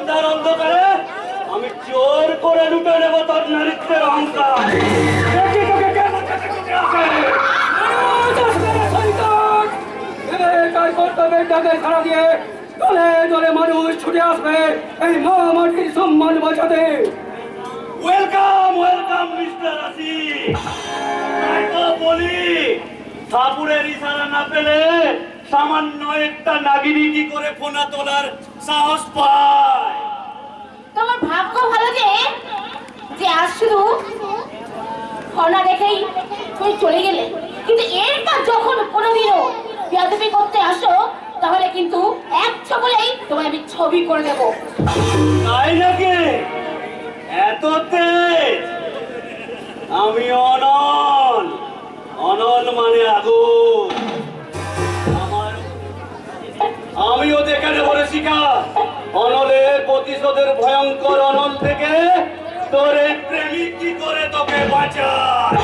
সন্ধ্যার অন্ধকারে আমি জোর করে লুটে নেব তোর নারীত্বের অহংকার। দেখি তোকে কে বাঁচাতে ছুটে আসে। তাই কর্তব্যের ডাকে সাড়া দিয়ে দলে দলে মানুষ ছুটে আসবে এই মা মাটির সম্মান বাঁচাতে। ওয়েলকাম ওয়েলকাম মিস্টার আসি। তাই তো বলি, ঠাকুরের ইশারা না পেলে সামান্য একটা নাগিনী কি করে ফোনা তোলার সাহস পায়? তোমার ভাগ্য ভালো যে যে আজ শুধু ফোনা দেখেই তুমি চলে গেলে, কিন্তু এরপর যখন কোনোদিনও বেয়াদবি করতে আসো তাহলে কিন্তু এক ছবলেই তোমায় আমি ছবি করে দেবো। তাই নাকি? এত তেজ? আমি অনল, অনল মানে আগুন। আমিও দেখে নেবো রে শিখা, অনলের প্রতিশোধের ভয়ঙ্কর অনল থেকে তোর এই প্রেমিক কি করে তোকে বাঁচায়।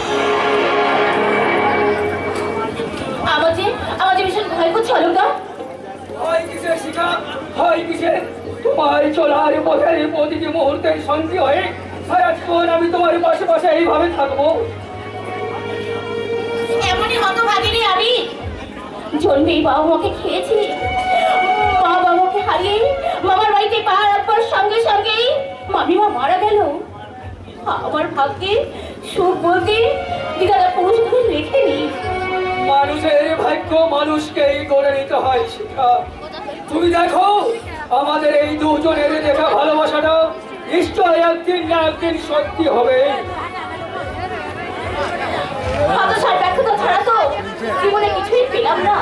আমার যে ভীষণ ভয় করছে অলকা। হয় কিসের শিখা, হয় কিসের? তোমার চলার পথের প্রতিটি মুহূর্তের সঙ্গী হয়ে সারা জীবন আমি তোমার পাশে পাশে এইভাবে থাকবো। এমনই হতভাগিনী আমি। জন্মেই বাবা মাকে খেয়েছি, মা বাবাকে হারিয়ে মামার বাড়িতে পা রাখবার সঙ্গে সঙ্গেই মামিমা মারা গেল। আমার ভাগ্যে সুখ বলতে দিদারা পৌঁছে করে রেখেনি। মানুষের ভাগ্য মানুষকেই গড়ে নিতে হয় শিখা। তুমি দেখো আমাদের এই দুজনের দেখা ভালোবাসাটা নিশ্চয় একদিন না একদিন সত্যি হবে। হতাশার ব্যর্থতা ছাড়া তো জীবনে কিছুই পেলাম না,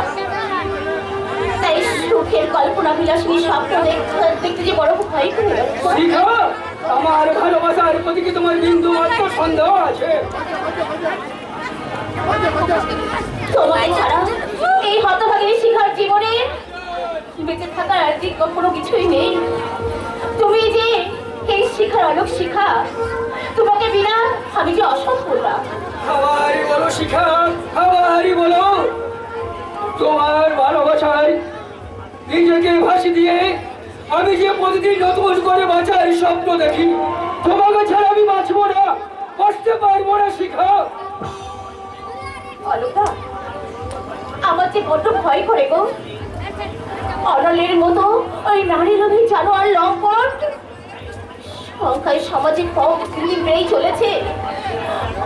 তাই সুখের কল্পনা বিলাসিনী স্বপ্ন দেখতে যে বড় ভয় করে যাচ্ছে। শিখা, আমার ভালোবাসার প্রতি কি তোমার বিন্দু মাত্র সন্দেহ আছে? তোমায় ছাড়া এই হতভাগিনী শিখার জীবনে বেঁচে থাকার আর কি কোনো কিছুই নেই। তুমি যে এই শিখার অলোক শিখা, তোমাকে বিনা আমি যে অসম্পূর্ণা। আমারই বলো শিখা, আমারই বলো। তোমার ভালোবাসায় নিজেকে ভাসি দিয়ে আমি যে প্রতিদিন নতুন করে বাঁচার স্বপ্ন দেখি, তোমাকে ছাড়া আমি বাঁচবো না, বাঁচতে পারবো না শিখা। অলকা, আমার যে বড্ড ভয় করে গো। অনলের মতো ওই নারী লোভী জানোয়ার লম্পট সংখ্যায় সমাজে কম দিন বেড়েই চলেছে।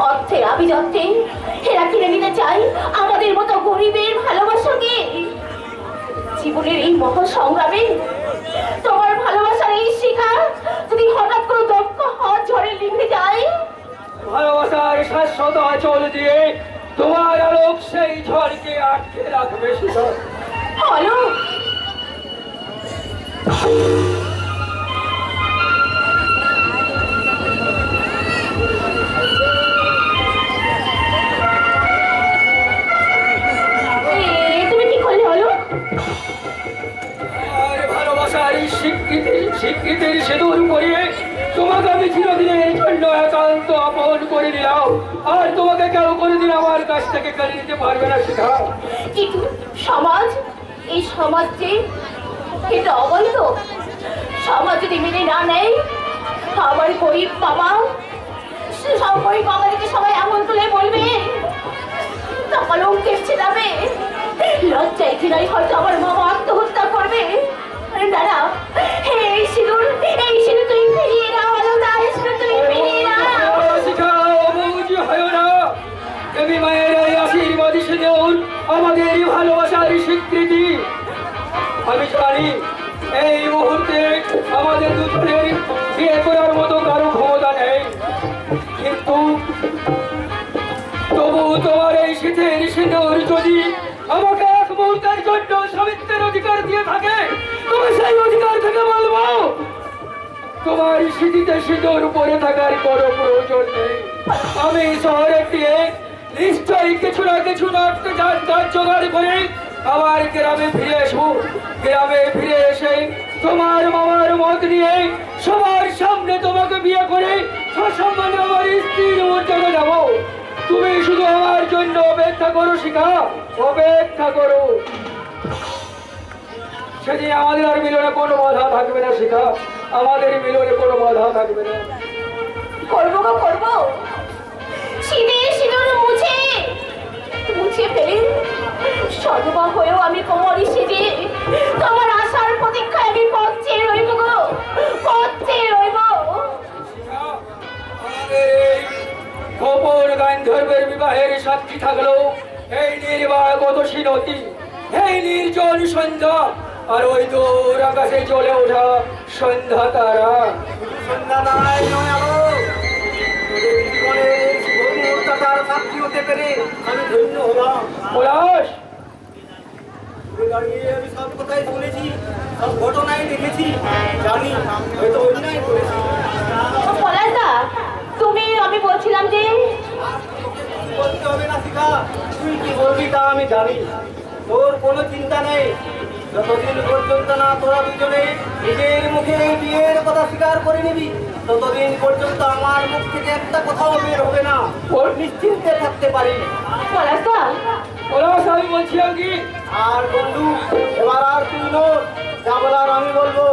অর্থের আভিজাত্যে এরা কিনে নিতে চাই আমাদের মতো গরিবের ভালোবাসাকে। জীবনের এই মহা সংগ্রামে তোমার ভালোবাসার এই শিখা যদি হঠাৎ করে দক্ষ হাত ঝড়ে নিভে যায়, ভালোবাসার শাশ্বত আঁচল দিয়ে তোমার আলোক সেই ঝড়কে আটকে রাখবে শিখা। হলো তুমি কি করলে? হলো আর ভালোবাসার স্বীকৃতির সিঁদুর পরিয়ে তোমাকে আমি চিরদিনের জন্য একান্ত আপন করে দিলাম, আর তোমাকে কেউ কোনোদিন আমার কাছ থেকে কেড়ে নিতে পারবে না শিখা। কিন্তু সমাজ, এই সমাজ যে এটা অবৈধ। সমাজ যদি মেনে না নেয়, আমার গরিব বাবা গরিব বাবাদেরকে সবাই এমন তুলে বলবে, তা কলঙ্কের ছেড়াবে। লজ্জায় ঘৃণাই হয়তো আমার মামা আত্মহত্যা করবে। দাদা, এই সিঁদুর তুমি ফিরিয়ে নাও। আলাদা এই সিঁদুর তুমি ফিরিয়ে নাও। শিখা, অবুঝ হয় না। দেবী মায়ের এই আশীর্বাদী সিঁদুর আমাদের ভালোবাসার স্বীকৃতি। আমি জানি এই মুহূর্তে আমাদের দুজনের বিয়ে করার মতো কারো ক্ষমতা নেই, কিন্তু তবু তোমার এই শীতের সিঁদুর যদি আমাকে এক মুহূর্তের জন্য স্বামিত্বের অধিকার দিয়ে থাকে, তুমি সেই অধিকার থেকে বলবো তোমার স্মৃতিতে সিঁদুর পরে থাকার কোনো প্রয়োজন নেই। আমি শহরে গিয়ে নিশ্চয়ই কিছু না কিছু জোগাড় করে আবার গ্রামে ফিরে আসবো। গ্রামে ফিরে এসে তোমার মামার মত নিয়ে সবার সামনে তোমাকে বিয়ে করে সসম্মানে আমার স্ত্রীর মর্যাদা দেবো। তুমি শুধু আমার জন্য অপেক্ষা করো শিখা, অপেক্ষা করো। সেদিন আমাদের আর মিলনে কোনো বাধা থাকবে না শিখা। আমাদের মিলনে কোনো বাধা থাকবে না। করবো গো করবো, সিঁদুর সিঁদুর মুছে মুছে ফেলে সধবা হয়েও আমি কোমরি সেজে তোমার আশার প্রতীক্ষায় আমি পথ চেয়ে রইব গো, পথ চেয়ে রইব। গোপন গান্ধর্বের বিবাহের সাক্ষী থাকলো এই নির্বাগত সিনতি, এই নির্জন সন্ধ্যা, আর ওই দূর আকাশে জ্বলে ওঠা সন্ধ্যা তারা। সন্ধ্যা তারাই নয় আলো, তোদের জীবনের শুভ মুহূর্তটার সাক্ষী হতে পেরে আমি ধন্য হলাম। পলাশ, ঘুরে দাঁড়িয়ে আমি সব কথাই শুনেছি, সব ঘটনাই দেখেছি, জানি হয়তো অন্যায় করেছি। পলাশদা, তুমি, আমি বলছিলাম যে বলতে হবে না শিখা, তুই কি বলবি তা আমি জানি। তোর কোনো চিন্তা নেই, যতদিন পর্যন্ত না তোরা দুজনে নিজের মুখে এই বিয়ের কথা স্বীকার করে নিবি, ততদিন পর্যন্ত আমার মুখ থেকে একটা কথাও বের হবে না। ওর নিশ্চিন্তে থাকতে পারি। পলাশদা, পলাশ, আমি বলছিলাম কি, আর বন্ধু, এবার আর তুই নোট, যা বলার আমি বলবো।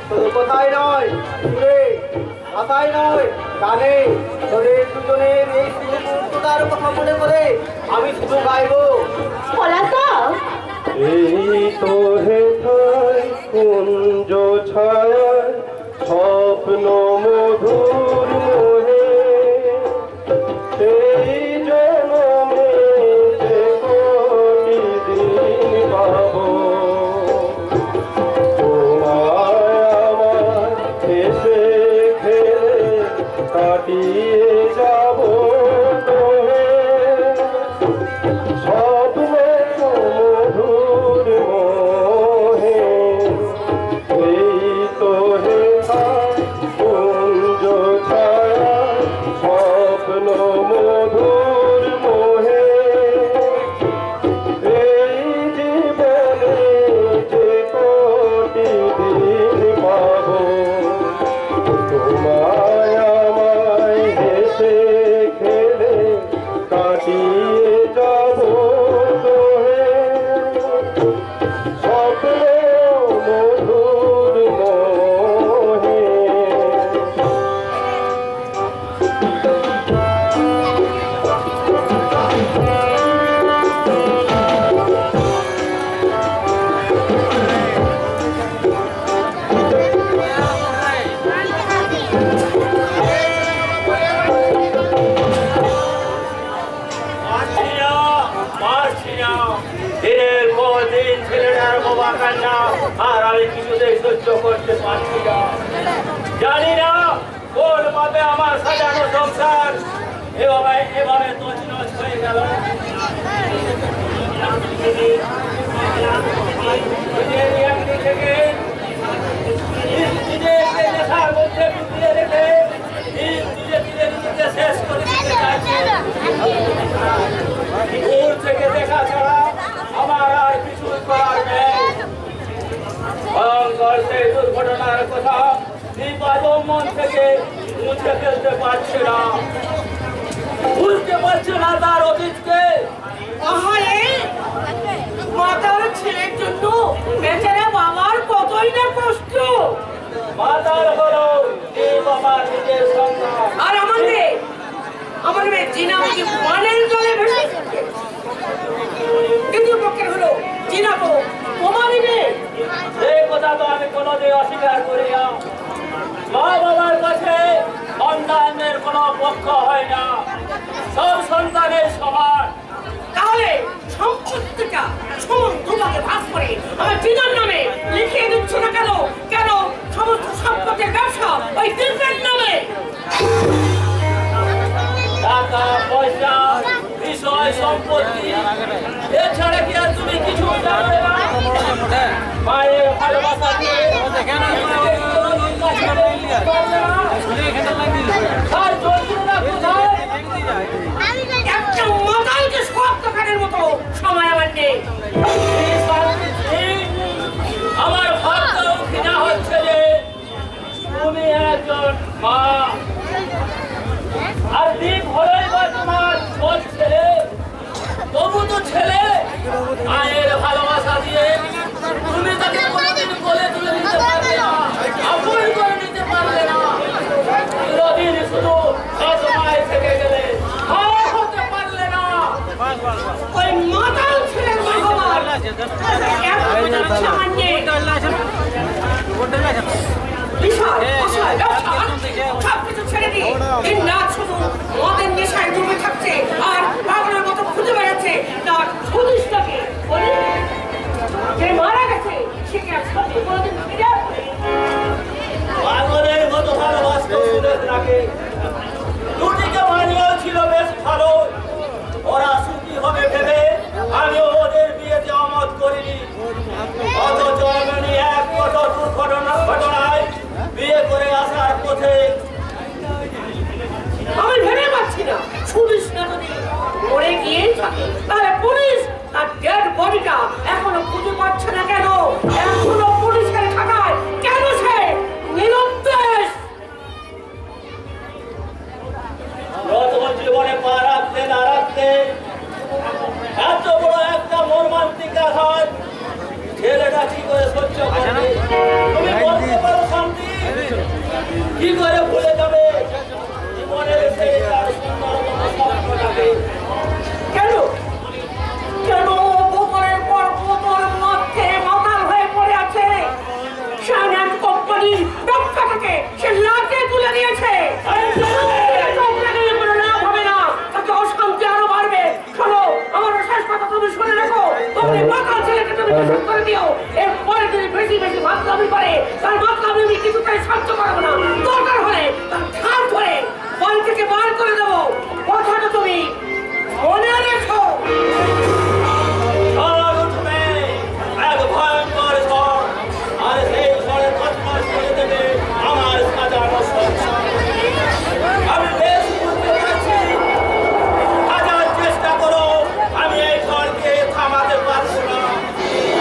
তোর কথাই নয় সুরে, কথাই নয় গানে, তোদের দুজনের এই শুভ মুহূর্তটার কথা মনে করে আমি শুধু গাইবো। পলাশদা, এই তো হেথায় কুঞ্জ ছায়ায় স্বপ্ন মধুর মোহে, সেই জনমে যে কোটি দিন পাবো, তোমায় আমার এসে খেলে কাটিয়ে যাবো তোহে। স্বপ্নে মধুর মোহে, এই তো হেথা কুঞ্জ ছায়া স্বপ্ন মধুর মোহে, এই জীবনে যে কোটি দিন পাবো, তোমায় আমায় হেসে খেলে কাটিয়ে যাব তোহে। স্বপ্ন মধুর মোহে। দিনের পর দিন ছেলেটার বাবা কান্না আর আমি কিছুতেই সহ্য করতে পারছি না। জানি না কোন ভাবে আমার সাজানো সংসার এভাবে এভাবে তছনছ হয়ে গেল। থেকে নিজেকে নেশার মধ্যে ডুবিয়ে রেখে ধীরে ধীরে নিজেকে শেষ করে দিতে চাইছে। দূর থেকে দেখা ছাড়া আমার আর কিছুই করার নেই। ভয়ঙ্কর সেই দুর্ঘটনার কথা নিপাদম মন থেকে মুছে ফেলতে পারছে না, বুঝতে পারছে না তার অতীতকে। আহারে, মাতার ছেলের জন্য বেচারা বাবার কতই না কষ্ট। মাতার হলো এই বাবার নিজের সন্তান, আর আমার মেয়ে জিনাকে মানের জলে ভেসে দ্বিতীয় পক্ষের হলো জিনা তো তোমারই মেয়ে। এই কথা তো আমি কোনোদিন অস্বীকার করি না। মা বাবার কাছে সন্তানের কোনো পক্ষ হয় না, সব সন্তানের সমান। তাহলে সম্পত্তিটা সমান তোমাকে ভাগ করে আমার জিনার নামে লিখিয়ে দিচ্ছ না কেন? কেন সমস্ত সম্পত্তির ব্যবসা ওই দিনের নামে? টাকা পয়সা বিষয় সম্পত্তি এছাড়া কি আর তুমি কিছু জানবে না? মায়ের ভালোবাসা দিয়ে আর যন্ত্রণা কোথায়? একটা মাতালকে সব দোকানের মতো সময় আমার নেই। আমার ভাবতেও ঘৃণা হচ্ছে যে তুমি একজন মা, আর দ্বীপ হলেই বা তোমার ছোট ছেলে, তবু তো ছেলে। মায়ের ভালোবাসা দিয়ে তুমি তাকে কোনোদিন কোলে তুলে নিতে পারবে না, আপন করে এত সামান্য বিশাল অসহায় ব্যবসা সবকিছু ছেড়ে দিয়ে দিন রাত শুধু মদের নেশায় ডুবে থাকছে আর পাগলের মতো খুঁজে বেড়াচ্ছে তার সুদিষ্টাকে বলি যে মারা গেছে সে কি আর সত্যি কোনোদিন ফিরে আসবে? পাগলের মতো ভালোবাসত সুরেশদাকে। দুটিকে মানিয়েও ছিল বেশ ভালো। ওরা সুখী হবে ভেবে আমিও ওদের বিয়েতে অমত করিনি। অথচ এমনি এক কত ঘটনায় বিয়ে করে আসার পথে আমি ভেবে পাচ্ছি না সুদিষ্টা যদি মরে গিয়ে থাকে তাহলে পুলিশ তার ডেড বডিটা এখনো খুঁজে পাচ্ছে না কেন? এখনো পুলিশের খাতায় কেন সে নিরুদ্দেশ? নতুন জীবনে পা রাখতে না রাখতে এত বড় একটা মর্মান্তিক আঘাত ছেলেটা কি করে সহ্য করবে? তুমি বলতে পারো শান্তি কি করে ভুলে যাবে জীবনের সেই তার সুন্দরতম স্বপ্নটাকে? কেন কেন বোতলের পর বোতল মধ্যে মাতাল হয়ে পড়ে আছে? সানান কোম্পানি ব্যবসাটাকে সে লাটে তুলে নিয়েছে। কোনো লাভ হবে না, তাতে অশান্তি আরো বাড়বে। শোনো, আমার শেষ কথা তুমি শুনে রাখো। তুমি মাতাল ছেলেকে তুমি নিষেধ করে দিও। এরপরে যদি বেশি বেশি মাতলামি করে তার মাতলামি আমি কিছুটাই সহ্য করবো না। দরকার হলে তার ঘাড় ধরে বাড়ি থেকে বার করে দেবো। কথাটা তুমি মনে রেখো। ঝড় উঠবে, এক ভয়ঙ্কর ঝড়, আর সেই ঝড়ে তছনছ করে দেবে আমার সাজানো সংসার। আমি বেশ বুঝতে পারছি, হাজার চেষ্টা করো আমি এই ঝড়কে থামাতে পারবো না,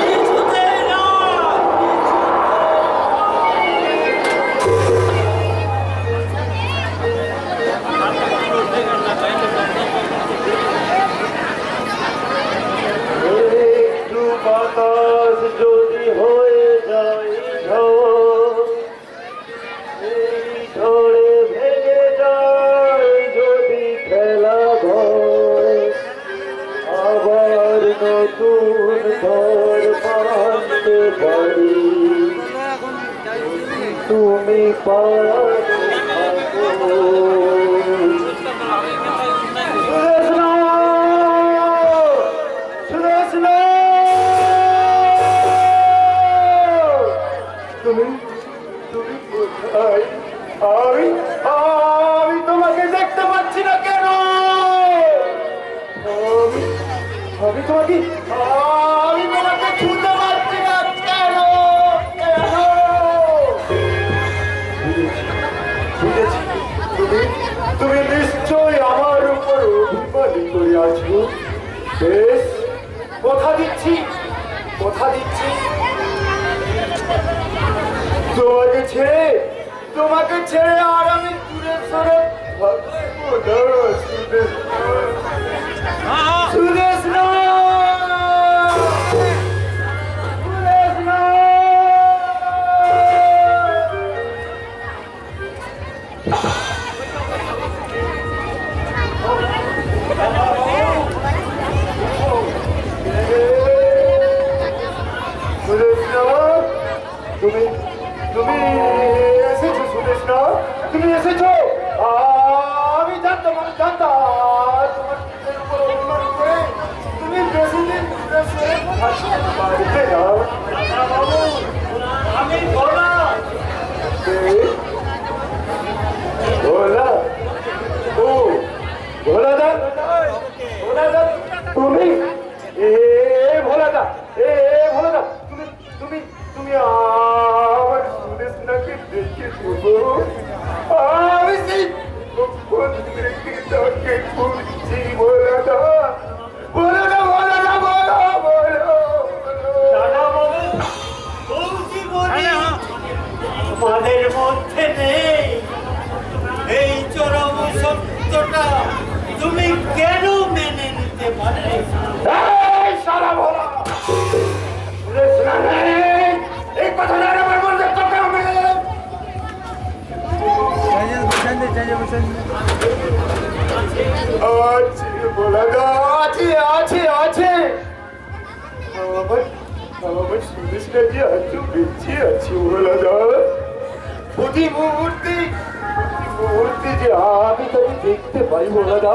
কিছুতেই না। একটু বাতাস যদি হয়ে যায় ঝড়, এই ঝড়ে ভেঙে যায় যদি খেলা ঘর, আবার নতুন ঘর বাঁধতে পারি তুমি পারো। তুমি তুমি কোথায়? আমি আমি তোমাকে দেখতে পাচ্ছি না কেন? আমি তোমাকে ছুঁতে পারছি না কেন? বুঝেছি, তুমি নিশ্চয়ই আমার উপর অভিমানী করে আছো। বেশ, কথা দিচ্ছি তোমাকে ছেড়ে আর আমি দূরে সরে থাকবো না। সুদেশ না, তুমি এসেছো সুদেশ না, তুমি এসেছো। আমি জানতাম তোমার নিজের উপর অভিমান করে তুমি বেশি দিন দূরে সরে থাকতে পারবে না। বাবু, আমি ভোলা। ভোলা? ও ভোলাদা, তুমি ভোলাদা, ভোলাদা, তুমি তুমি আমার সুদেশ নাকি দেখে দেবো। আমি সেই কোন থেকে তাকে খুঁজছি। ভোলাদা, ভোলাদা, ভোলাদা, বলো বলো। দাদা বাবু, বলছি আমাদের মধ্যে নেই এই চরম সত্যটা, তুমি কেন মেনে নিতে পারলে? এই সারা ভোলা, সুদেশ না নেই, এই কথাটা আমার বলতে তোকে হবে। আছে ভোলাদা, আছে আছে আছে। আমার আমার সুদেশটা যে এত বেঁচে আছে ভোলাদা, প্রতি মুহূর্তে যে আমি তাকে দেখতে পাই ভোলাদা।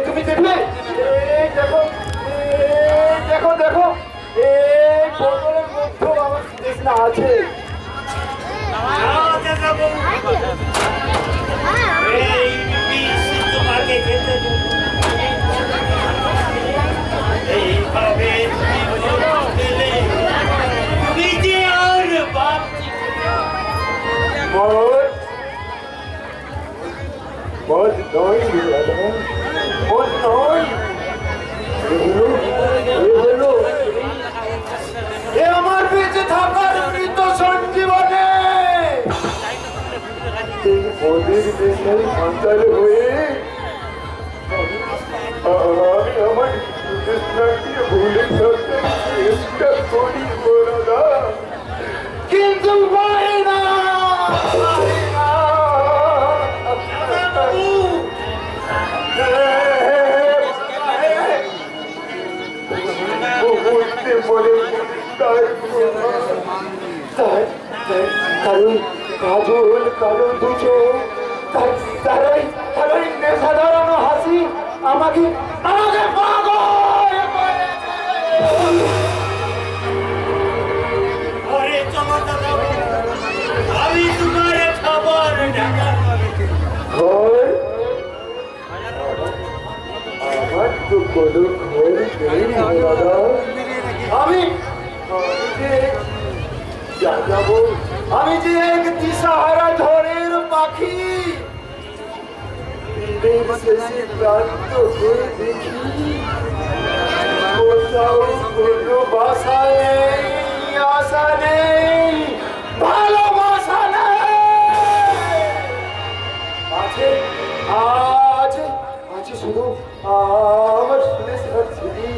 তুমি দেখলে? দেখো দেখো দেখো, এই বোতলের মধ্যেও আমার সুদেশ না আছে। এই বিষ তোমাকে খেতে দেব। এইভাবে দিলে তুমি যে আর বাঁচি মদ নয় ভোলাদা, মদ নয়। এ আমার বেঁচে থাকার মৃত সঞ্জীবনে। এই মদের নেশায় মাতাল হয়ে আমি আমার সুদেশটাকে ভুলে থাকতে চেষ্টা করি ভোলাদা, কিন্তু পারি না, পারি না। বলতে বলে কারণ কাজল কালো দুচো, তারাই তারাই নেশা ধরানো হাসি আমাকে আমাকে পাগল করেছে। ঘরে চলো দাদা, আমি তোমার খাবার ঢাকা ঘর আমার তো কোনো ঘর নেই দাদা। আমি যাবো, আমি যে এক দিশাহারা ঝড়ের পাখি, দিনের শেষে ক্লান্ত হয়ে দেখি কোথাও কোনো বাসা নেই, আশা নেই, ভালোবাসা নেই। আছে আছে আছে শুধু আমার সুদেশ স্মৃতি,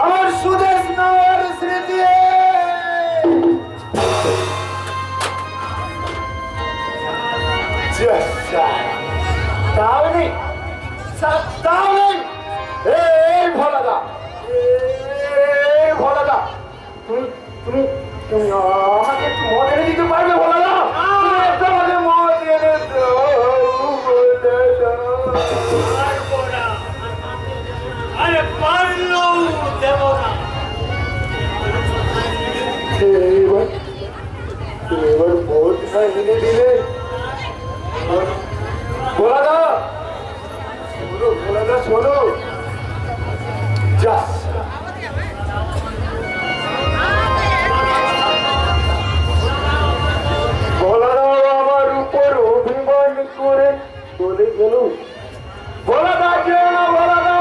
আমার সুদেশ নগর স্মৃতি। তাহলে তাহলে এই ভোলাদা, এই ভোলাদা, তুমি তুমি তুমি আমাকে একটু মদ এনে দিতে পারবে ভোলাদা? তুমি একটু আমাকে মদ এনে দাও ভোলাদা। আরে পারলেও দেব না। এবার মদ না এনে দিলে ভোলাদা, শোনো ভোলাদা, শোনো। যা ভোলাদা আমার উপর অভিমান করে চলে গেল। ভোলাদা কেউ না, ভোলাদা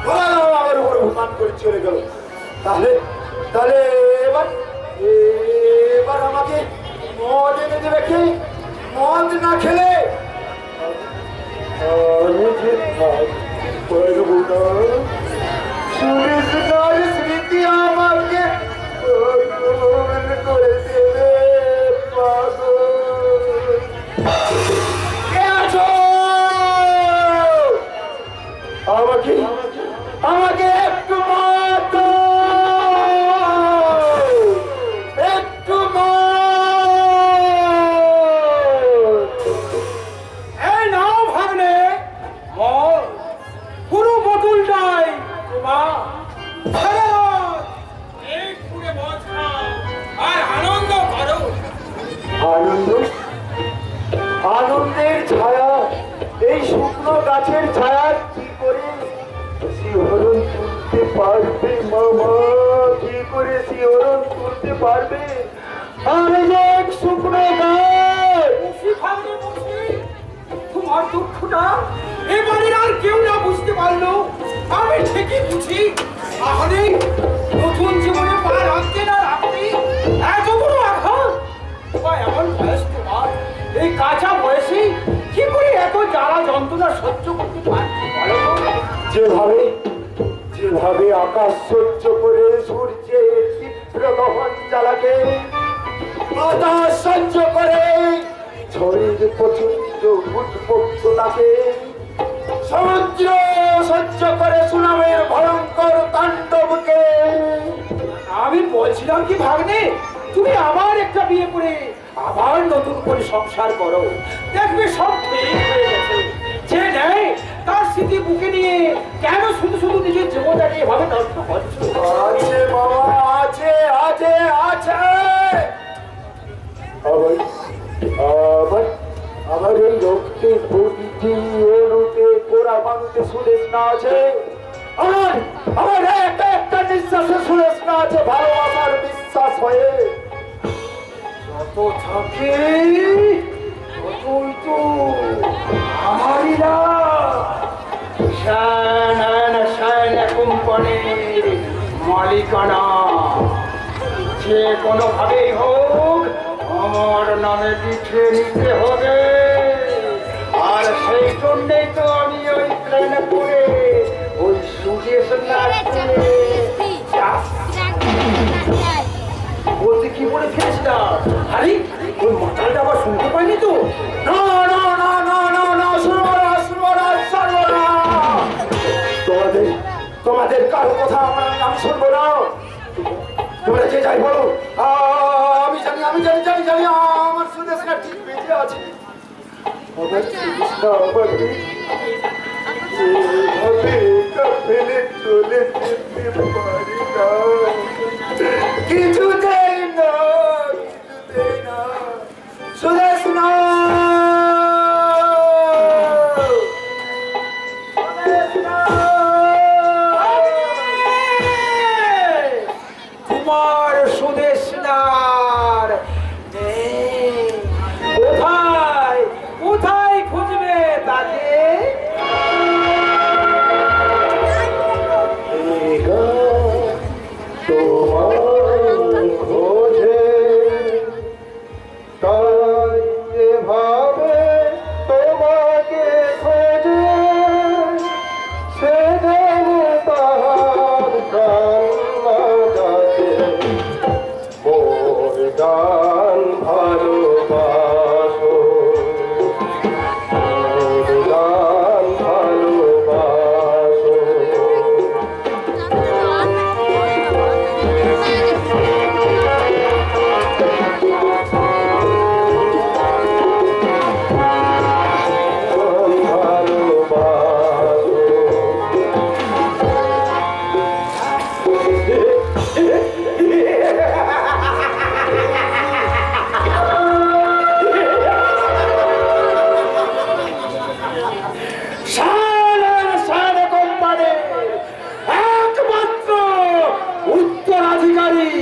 ভোলাদা আমার উপর অভিমান করে চলে গেল। তাহলে তাহলে এবার এবার আমাকে মদ এনে দেবে কি? মদ না খেলে আমি যে পারবো না। সুরেশদার স্মৃতি আমাকে পাগল করে দেবে, পাগল। কে আছো? আমাকে আমাকে একটু মদ দাও, একটু এই নাও ভাগ্নে মদ, পুরো বোতলটাই তোমার। ছেড়ে দাও, এই পুরে মদ খাও আর আনন্দ করো। আনন্দ, আনন্দের ছায়া, এই শুকনো গাছের ছায়া কি করে শিহরণ তুলতে পারবে মামা? কি করে শিহরণ তুলতে পারবে? আমি যে এক শুকনো গাছ। মুসি ভাগ্নে মুসি, তোমার দুঃখটা এবারে আর কেউ না বুঝতে পারলো, আমি ঠিকই বুঝি। তাহলে নতুন জীবনে পা রাখতে না রাখতে এত বড় আঘাত, বা এমন বয়স তোমার, এই কাঁচা বয়সে কি করে এত জ্বালা যন্ত্রণা সহ্য করতে পারছি বলো তো? যেভাবে যেভাবে আকাশ সহ্য করে সূর্যের তীব্র দহন জ্বালাকে, বাতাস সহ্য করে ঝড়ের প্রচন্ড উদ্ভক্ততাকে, সমুদ্র সহ্য করে সুনামের ভয়ঙ্কর তাণ্ডবকে। আমি বলছিলাম কি ভাগ্নে, তুমি আবার একটা বিয়ে করে আবার নতুন করে সংসার করো, দেখবে সব ঠিক হয়ে গেছে। যে নেই তার স্মৃতি বুকে নিয়ে কেন শুধু শুধু নিজের জীবনটাকে এভাবে নষ্ট করছো? আছে বাবা, আছে আছে আছে। আবার আবার আবার এই লোককে প্রতিটি অনুতে গোড়া মানুষে সুরেশ না আছে। আমার আমার একটা একটা নিঃশ্বাসে সুরেশ না আছে ভালোবাসার বিশ্বাস হয়ে। যত থাকে ততই তো আমারই না। শায়না কোম্পানির মালিকানা যে কোনোভাবেই হোক আমার নামে লিখে নিতে হবে। আর সেই জন্যই তো আমি ওই প্ল্যান করে ওই সুদেশ না করে বলতে কি বলে ফেলেছিলাম। আরে ওই মাতালটা আবার শুনতে পাইনি তো? না না না না না না, শুনবো না শুনবো না শুনবো না। তোমাদের তোমাদের কারো কথা আমি শুনবো না। তোমরা যে যাই বলো, আমি জানি আমি জানি জানি জানি আমার সুদেশটা ঠিক বেঁচে আছে। আমার সুদেশটা আমাকে এভাবে একা ফেলে চলে যেতে পারি না। কিছুতেই না, কিছুতেই না। সুদেশ না, সুদেশ না। তোমার সুদেশ নার কোথায় কোথায় খুঁজবে তাকে? তোমার খোঁজে তাই এভাবে তোমাকে খোঁজে, সেদিন তাহার কান্না ডাকে মোর গান ভালোবাসো, মোর গান ভালোবাসো। একমাত্র উত্তরাধিকারী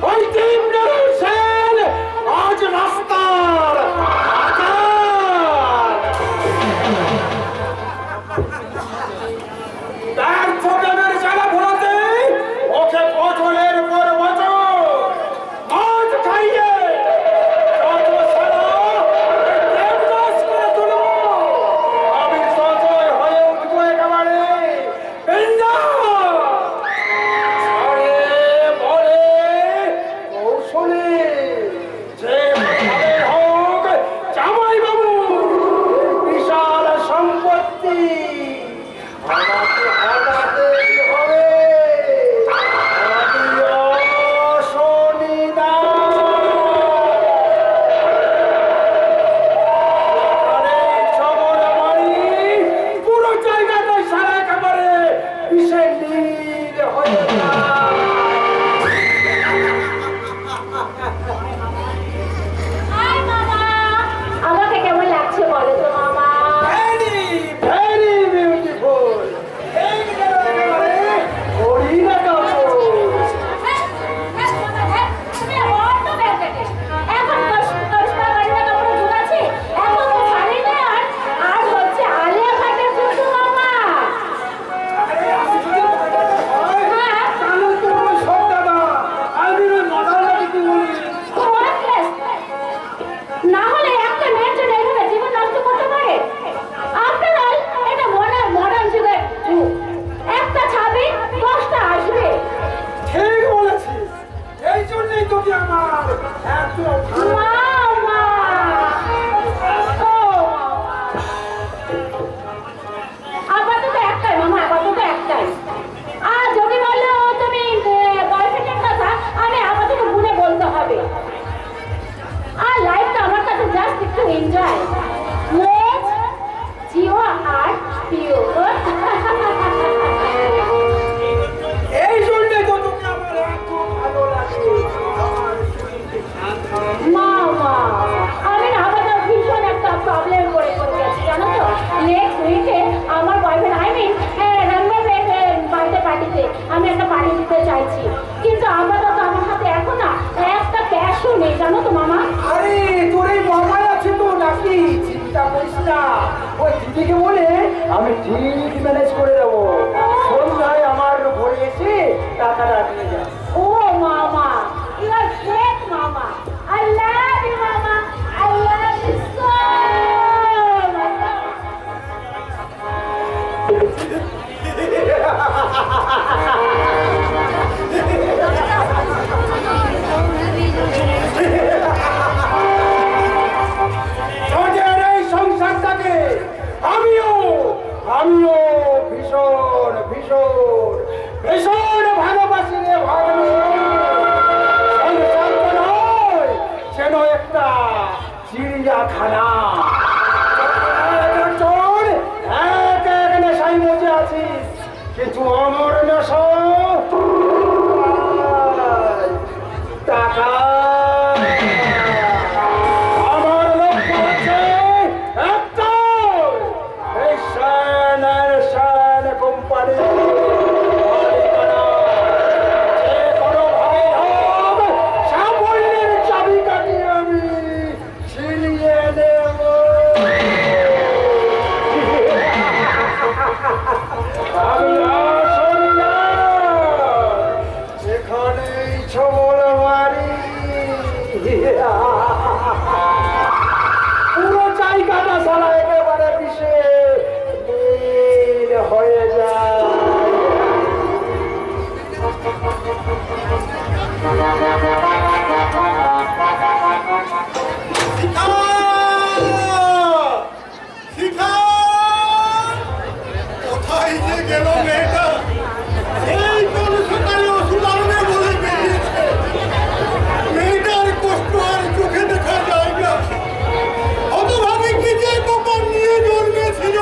ওই তিনজন সেন আজ রাস্তার ব্যর্থ প্রেমের জ্বালা ভোলাতে ওকে বছরের পর বছর মাছ খাইয়ে যত সারা দেবদাস করে তুলব। আমি সজয় হয়ে উঠবো একেবারে ছাড়ে বলে কৌশলে যে হোক জামাই বাবু বিশাল সম্পত্তি আমাকে হারাতে হবে। শনিদা পুরো জায়গাটাই সারা একেবারে বিষের নীল হয়ে যায়। হাই মামা, আমাকে কেমন লাগছে বলো তো মামা? Very very beautiful. এই গেল একেবারে হরিণা কাপড়। তুমি বড্ড ব্যাগেটে। এখন কসবা গাড়িটা কাপড় যুগ আছে, এখন তো শাড়ি নেই আর হচ্ছে আলিয়া ভাটের যুগ মামা। আরে আমি যদি বাজারে হয় তাহলে তো আমার সব দাদা আমি ওই মাথাটাকে কি বলি? Worthless। না হলে একটা মেয়ের জন্য এইভাবে জীবন নষ্ট করতে পারে? After all, এটা মডার্ন যুগের যুগ। একটা ছাবি 10টা আসবে। ঠিক বলেছিস, এই জন্যই তোকে আমার এত ভালো। মামা! ও মামা! আপাতত একটা enjoy. Let's Jiwa art view. এই জন্যে তো তোকে আমার এত ভালো লাগে। আমার শরীরকে শান্ত। মামা আমি না আবার ভীষণ একটা প্রবলেম করে গেছি জানো তো। নেক্সট উইকে আমার বয়ফ্রেন্ড রান্নার বার্থডে পার্টিতে আমি একটা পার্টি দিতে চাইছি, কিন্তু আপাতত আমার হাতে এখন না একটা ক্যাশও নেই জানো তো মামা। আরে তোর এই মামাই আছে তো নাকি, চিন্তা করিস না। ওই দিদিকে বলে আমি ঠিক ম্যানেজ করে দেবো। সন্ধ্যায় আমার ঘরে এসে টাকাটা নিয়ে যা। ও মামা, ইউ আর গ্রেট মামা। আই লাভ ইউ মামা, I love you so much. তোদের এই সংসারটাকে আমিও ভীষণ ভীষণ ভীষণ ভালোবাসি রে ভাই। সংসারটা নয়, যেন একটা চিড়িয়াখানা। একজন এক এক নেশায় মজে আছিস, কিন্তু আমার নেশা টাকা। আমার লক্ষ্য আছে একটাই, এই শান আর শান কোম্পানি মালিকানা। যে কোনো ভাবে হোক সাফল্যের চাবিকাঠি আমি ছিনিয়ে নেব। আমি আসল না, যেখানেই ছবল মারি পুরো জায়গাটা সারা একেবারে বিষে নীল হয়ে যায়। শিখা কোথায় যে গেল মেয়েটা? এই কোন সকালে ওষুধ আনবে বলে বেরিয়েছে। মেয়েটার কষ্ট আর চোখে দেখা যায় না। হতভাবে কি যে কপাল নিয়ে জন্মেছিল,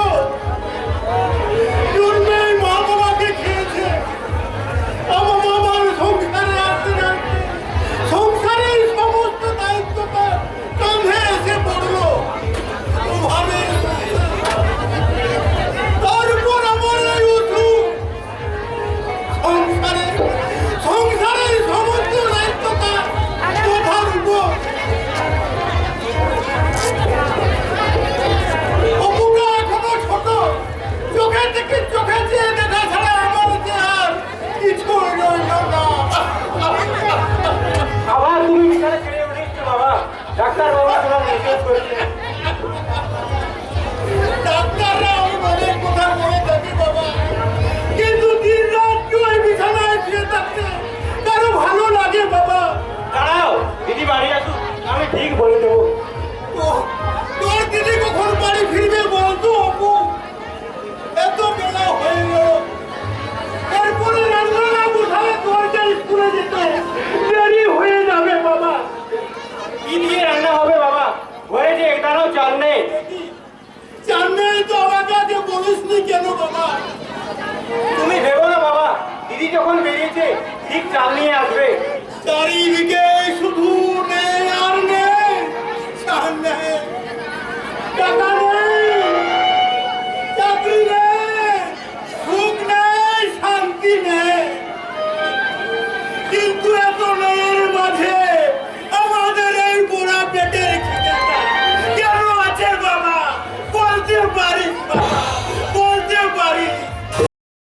জন্মে মা বাবাকে খেয়েছে। আমার মামার সংসারে আসতে আসতে সংসারের সমস্ত দায়িত্বটা কাঁধে এসে পড়লো। ওভাবে তারপর আমার এই অসুখ, সংসারের সমস্ত দায়িত্বটা কোথার উপর। অপুটা এখনো ছোট, চোখে থেকে চোখে চেয়ে দেখা ছাড়া আমার যে আর কিছু রইল না। আবার তুমি বিছানা ছেড়ে উঠেছো বাবা। ডাক্তার বাবা তোমার মেসেজ করেছে। ডাক্তাররা আমি অনেক কথা বলে থাকি বাবা, কিন্তু দিন রাত ওই বিছানায় শুয়ে থাকতে কারো ভালো লাগে বাবা। দাঁড়াও, দিদি বাড়ি আসুক, আমি ঠিক বলে দেবো। তোর দিদি কখন বাড়ি ফিরবে বলতো অপু? এত বেলা হয়ে গেল, এরপরে রান্না না বসালে তোর যে স্কুলে যেতে দেরি হয়ে যাবে বাবা। কি দিয়ে রান্না হবে বাবা? ঘরে যে একটাও চাল নেই। চার নেই তো আমাকে আগে বলিসনি কেন বাবা? তুমি ভেবো না বাবা, দিদি যখন বেরিয়েছে ঠিক চাল নিয়ে আসবে। চারিদিকে শুধু